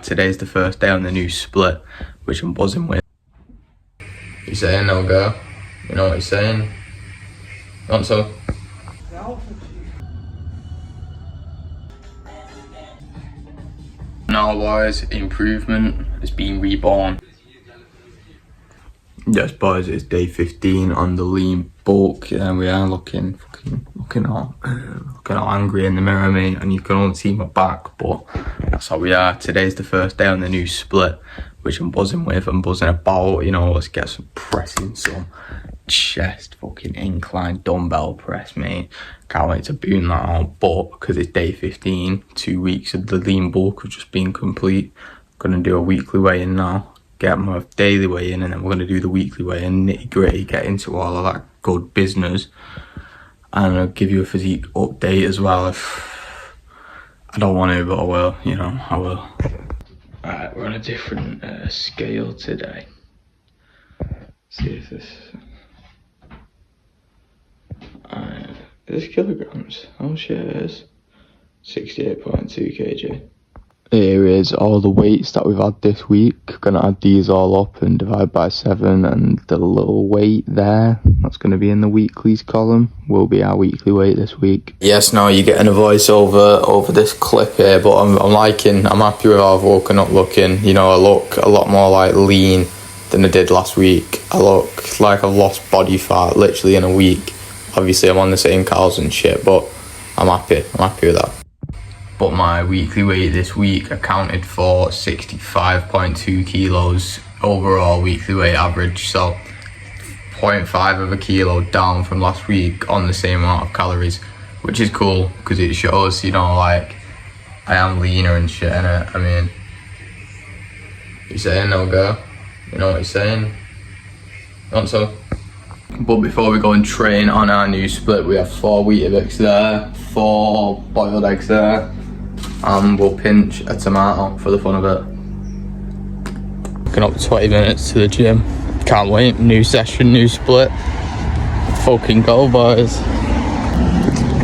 Today's the first day on the new split, which I'm buzzing with. You saying no go? You know what he's saying? Not so. Now boys, improvement has been reborn. Yes boys, it's day 15 on the lean bulk, and we are looking all angry in the mirror, mate, and you can only see my back, but that's how we are. Today's the first day on the new split, which I'm buzzing with. I'm buzzing about, you know, let's get some pressing, some chest fucking incline dumbbell press, mate. Can't wait to boom that out, but because it's day 15, 2 weeks of the lean bulk have just been complete. I'm gonna do a weekly weigh-in now, get my daily weigh-in, and then we're gonna do the weekly weigh-in, nitty-gritty, get into all of that good business, and I'll give you a physique update as well if I don't want to, but I will, you know, I will. Alright, we're on a different scale today. See if this... Is this kilograms? Oh shit, it is. 68.2 kg. Here is all the weights that we've had this week. Gonna add these all up and divide by 7, and the little weight there, that's gonna be in the weeklies column, will be our weekly weight this week. Yes, now you're getting a voice over this clip here, but I'm happy with how I've woken up looking. You know, I look a lot more like lean than I did last week. I look like I've lost body fat literally in a week. Obviously I'm on the same calories and shit, but I'm happy with that. But my weekly weight this week accounted for 65.2 kilos overall weekly weight average, so 0.5 of a kilo down from last week on the same amount of calories, which is cool because it shows, you know, like I am leaner and shit, innit? I mean, you saying no go? You know what he's saying? Not so. But before we go and train on our new split, we have 4 Weetabix there, 4 boiled eggs there, and we'll pinch a tomato for the fun of it. Looking up 20 minutes to the gym. Can't wait. New session, new split. Fucking go, boys.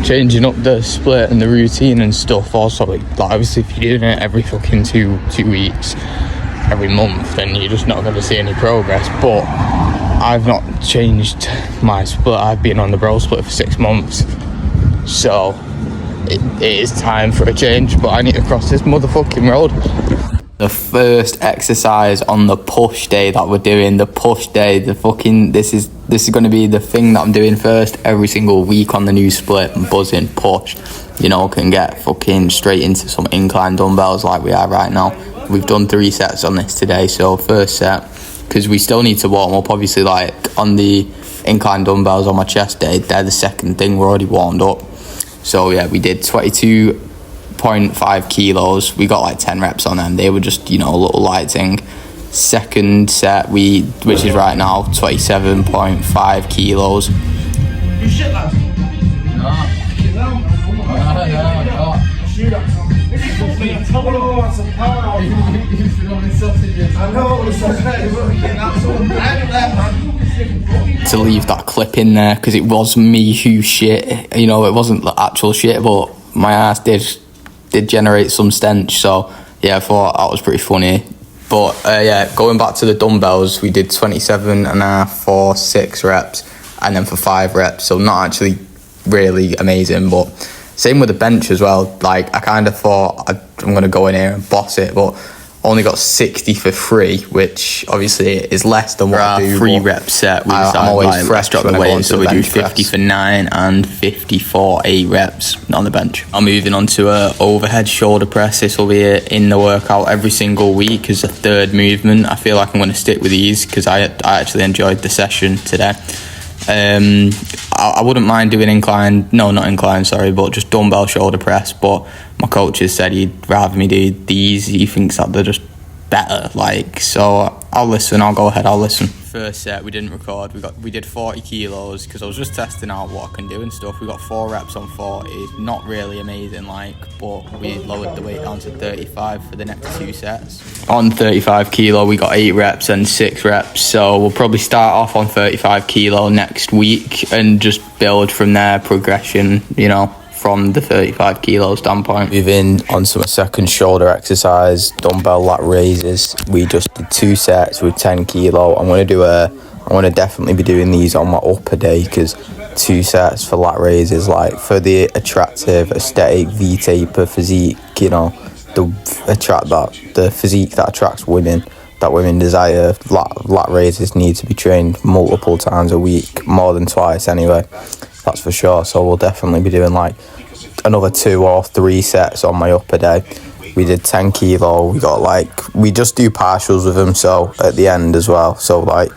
Changing up the split and the routine and stuff. Also, like obviously, if you're doing it every fucking two weeks, every month, then you're just not going to see any progress. But I've not changed my split. I've been on the bro split for 6 months, so it is time for a change, but I need to cross this motherfucking road. The first exercise on the push day that we're doing, this is going to be the thing that I'm doing first every single week on the new split. I'm buzzing, push, you know, can get fucking straight into some incline dumbbells like we are right now. We've done 3 sets on this today, so first set, because we still need to warm up, obviously, like on the incline dumbbells on my chest day, they're the second thing, we're already warmed up. So yeah, we did 22.5 kilos. We got like 10 reps on them. They were just, you know, a little light thing. Second set, which is right now, 27.5 kilos. You shit, lads? To leave that clip in there, because it was me who shit, you know, it wasn't the actual shit, but my ass did generate some stench, so yeah, I thought that was pretty funny. But yeah, going back to the dumbbells, we did 27.5 for 6 reps, and then for 5 reps, so not actually really amazing, but same with the bench as well. Like, I kind of thought I'm going to go in here and boss it, but only got 60 for 3, which obviously is less than what I do. 3 rep set. I'm always fresh when I go in, so we do 50 for 9 and 50 for 8 reps on the bench. I'm moving on to a overhead shoulder press. This will be in the workout every single week as a 3rd movement. I feel like I'm going to stick with these because I actually enjoyed the session today. I wouldn't mind doing but just dumbbell shoulder press, but my coach has said he'd rather me do these. He thinks that they're just better, like, so I'll listen. First set we didn't record, we did 40 kilos because I was just testing out what I can do and stuff. We got 4 reps on 40, not really amazing, like, but we lowered the weight down to 35 for the next 2 sets. On 35 kilo we got 8 reps and 6 reps, so we'll probably start off on 35 kilo next week and just build from there, progression, you know, from the 35 kilo standpoint. Moving on to my second shoulder exercise, dumbbell lat raises. We just did 2 sets with 10 kilo. I'm gonna definitely be doing these on my upper day, because 2 sets for lat raises, like for the attractive, aesthetic V-taper physique, you know, the physique that attracts women, that women desire. Lat raises need to be trained multiple times a week, more than twice anyway, that's for sure. So we'll definitely be doing like another 2 or 3 sets on my upper day. We did 10 kilo. We just do partials with them, so at the end as well, so like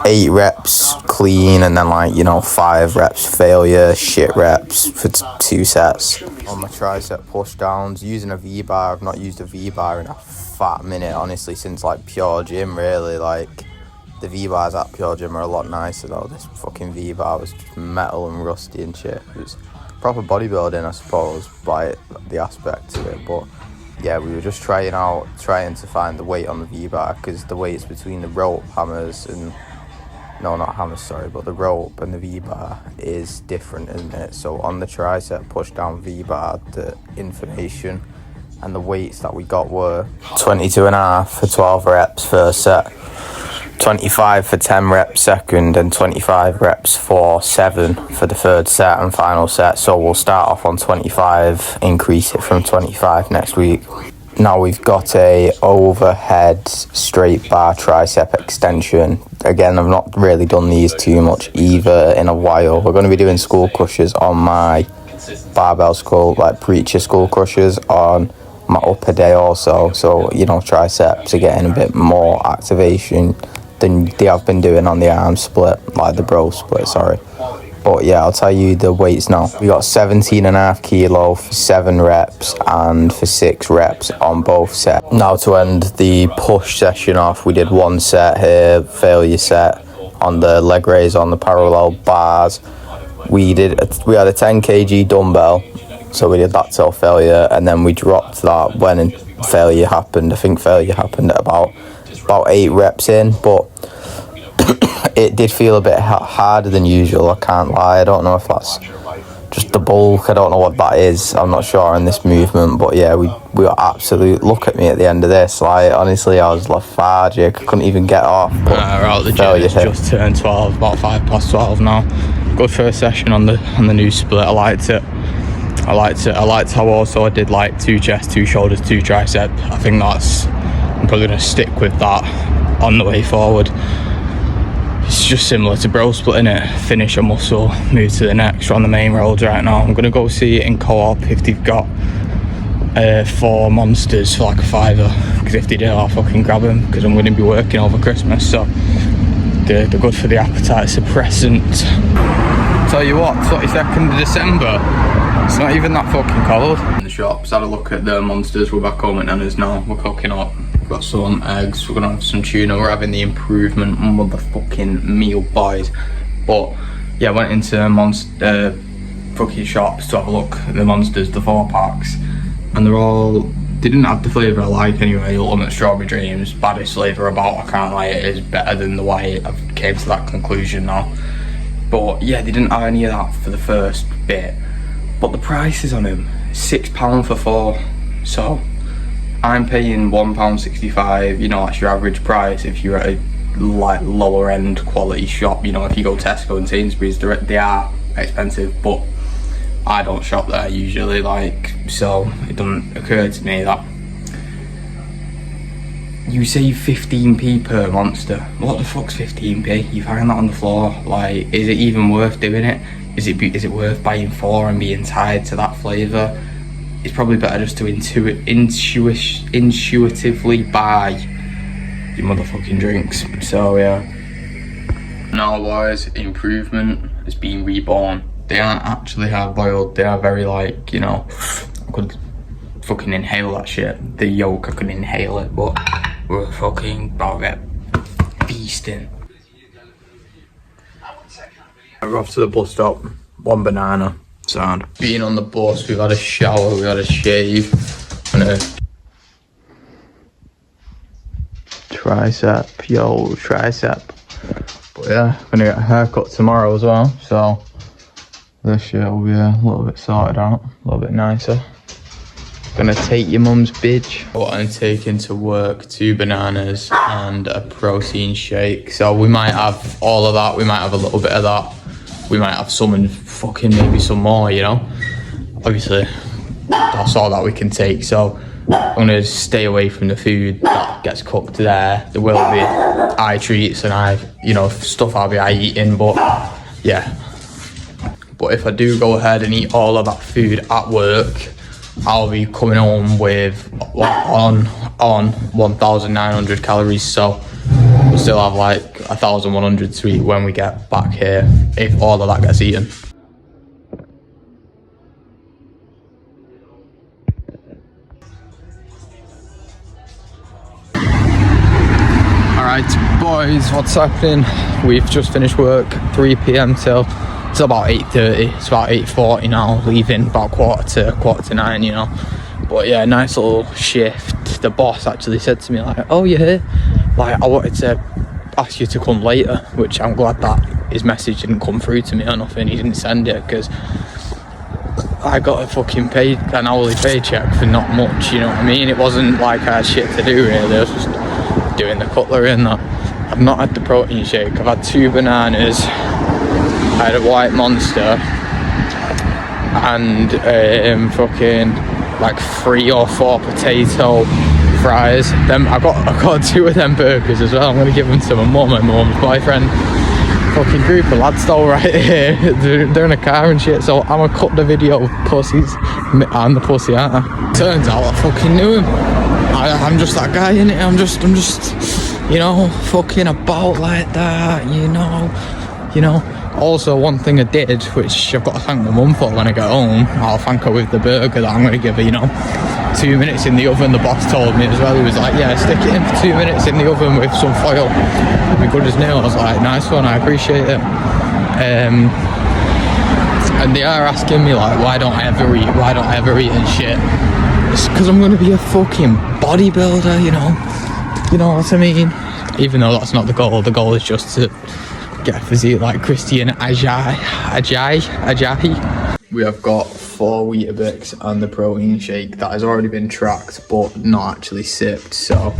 8 reps clean, and then 5 reps failure, shit reps for 2 sets. On my tricep push downs, using a V-bar. I've not used a V-bar in a fat minute, honestly, since Pure Gym, really. The V-bars at Pure Gym are a lot nicer though. This fucking V-bar was just metal and rusty and shit. It was proper bodybuilding, I suppose, by the aspect to it. But yeah, we were just trying to find the weight on the V-bar, because the weight's between the rope hammers and the rope and the V-bar is different, isn't it? So on the tricep push down V-bar, the information and the weights that we got were 22.5 for 12 reps first set, 25 for 10 reps second, and 25 reps for 7 for the third set and final set. So we'll start off on 25, increase it from 25 next week. Now we've got a overhead straight bar tricep extension. Again, I've not really done these too much either in a while. We're going to be doing skull crushers on my barbell skull, preacher skull crushers on my upper day also. So, triceps are getting a bit more activation than they have been doing on the arm split, the bro split, sorry. But yeah, I'll tell you the weights now. We got 17.5 kilo for 7 reps and for 6 reps on both sets. Now to end the push session off, we did 1 set here, failure set on the leg raise on the parallel bars. We had a 10 kg dumbbell, so we did that till failure, and then we dropped that when failure happened. I think failure happened at about 8 reps in, but it did feel a bit harder than usual, I can't lie. I don't know if that's just the bulk, I don't know what that is, I'm not sure in this movement. But yeah, we were absolute, look at me at the end of this, honestly I was lethargic, I couldn't even get off. We're out the gym, it's just turned 12, about 12:05 now. Good first session on the new split. I liked it how also I did 2 chest, 2 shoulders, 2 tricep. I think I'm probably going to stick with that on the way forward. It's just similar to bro splitting it. Finish a muscle, move to the next. We're on the main roads right now. I'm gonna go see it in co-op if they've got 4 monsters for a $5, because if they do, I'll fucking grab them, because I'm gonna be working over Christmas, so they're good for the appetite suppressant. Tell you what, 22nd of December, it's not even that fucking cold. In the shops, had a look at the monsters. We're back home at Nana's now. We're cooking up. We've got some eggs, we're gonna have some tuna. We're having the improvement motherfucking meal, boys. But yeah, I went into fucking shops to have a look at the monsters, the 4-packs, and they didn't have the flavour I like anyway. Ultimate Strawberry Dreams, baddest flavour about, I can't lie, it is better than the white. I've came to that conclusion now. But yeah, they didn't have any of that for the first bit. But the prices on them, £6 for 4. So I'm paying £1.65, that's your average price if you're at a lower end quality shop. If you go Tesco and Sainsbury's, they are expensive, but I don't shop there usually, so it doesn't occur to me that you save 15p per monster. What the fuck's 15p? You find that on the floor. Is it even worth doing it? Is it worth buying 4 and being tied to that flavour? It's probably better just to intuitively buy your motherfucking drinks. So yeah. Now boys, improvement has been reborn. They aren't actually hard boiled, they are very I could fucking inhale that shit. The yolk, I could inhale it, but we're fucking about to get feasting. We're off to the bus stop, 1 banana. Sound. Being on the bus, we've had a shower, we had a shave, and a tricep. But yeah, gonna get a haircut tomorrow as well, so this year will be a little bit sorted out, a little bit nicer. Gonna take your mum's bitch. What I'm taking to work, 2 bananas and a protein shake. So we might have all of that, we might have a little bit of that. We might have some and fucking maybe some more, you know? Obviously, that's all that we can take. So I'm gonna stay away from the food that gets cooked there. There will be eye treats and stuff I'll be eating, but yeah. But if I do go ahead and eat all of that food at work, I'll be coming home with on 1,900 calories. So we'll still have like 1,100 to eat when we get back here, if all of that gets eaten. Alright boys, what's happening? We've just finished work, 3 PM till it's about 8:30. It's about 8:40 now, leaving about quarter to 9, you know. But yeah, nice little shift. The boss actually said to me like, oh, you're here? Like, I wanted to ask you to come later, which I'm glad that his message didn't come through to me or nothing. He didn't send it, because I got a fucking an hourly paycheck for not much, you know what I mean? It wasn't like I had shit to do really. I was just doing the cutlery and that. I've not had the protein shake. I've had 2 bananas. I had a white monster and fucking like 3 or 4 potato fries. Then I got 2 of them burgers as well. I'm gonna give them to my mum and my mum's boyfriend. Fucking group of lads still right here. They're in a car and shit. So I'm gonna cut the video of pussies. I'm the pussy, aren't I? Turns out I fucking knew him. I'm just that guy, innit? I'm just, you know, fucking about like that, you know. Also, one thing I did, which I've got to thank my mum for when I get home, I'll thank her with the burger that I'm going to give her, you know. 2 minutes in the oven, the boss told me as well. He was like, yeah, stick it in for 2 minutes in the oven with some foil. It'll be good as new. I was like, nice one, I appreciate it. And they are asking me, like, why don't I ever eat and shit. It's because I'm going to be a fucking bodybuilder, you know. You know what I mean? Even though that's not the goal. The goal is just to get a physique like Christian Ajayi. We have got 4 Weetabix and the protein shake that has already been tracked but not actually sipped. So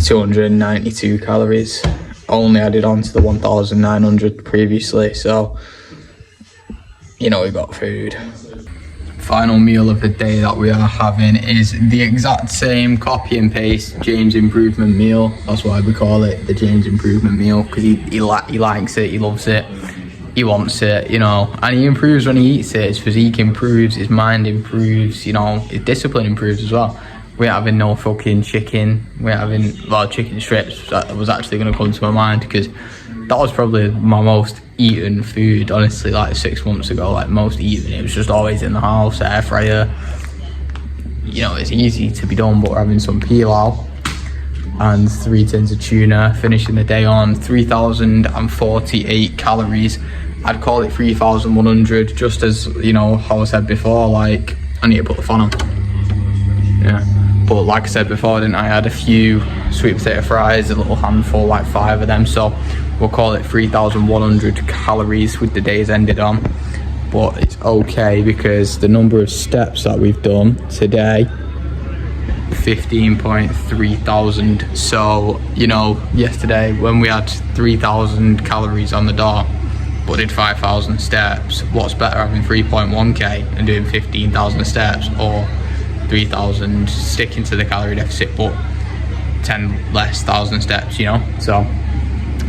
292 calories. Only added on to the 1,900 previously. So, you know, we got food. Final meal of the day that we are having is the exact same copy and paste James Improvement meal. That's why we call it the James Improvement meal, because he likes it, he loves it, he wants it, you know, and he improves when he eats it. His physique improves, his mind improves, you know, his discipline improves as well. We're having no fucking chicken. We're having, well, chicken strips. That was actually going to come to my mind, because that was probably my most eaten food, honestly, like 6 months ago, like most eaten. It was just always in the house, air fryer. You know, it's easy to be done, but we're having some pilau and 3 tins of tuna, finishing the day on 3,048 calories. I'd call it 3,100, just as, you know, how I said before, like, I need to put the phone on. Yeah. But like I said before, I had a few sweet potato fries, a little handful, like 5 of them. So we'll call it 3,100 calories with the days ended on. But it's okay, because the number of steps that we've done today, 15.3 thousand. So, you know, yesterday when we had 3,000 calories on the dot, but did 5,000 steps, what's better, having 3.1k and doing 15,000 steps, or 3,000 sticking to the calorie deficit but 10 less thousand steps, you know? So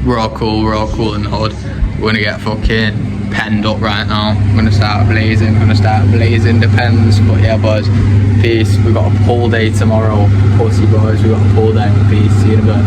we're all cool in the hood. We're gonna get fucking penned up right now. We're gonna start blazing the pens. But yeah, boys, peace. We got a pull day tomorrow. Pussy boys, we got a pull day. Peace, see you in a bit.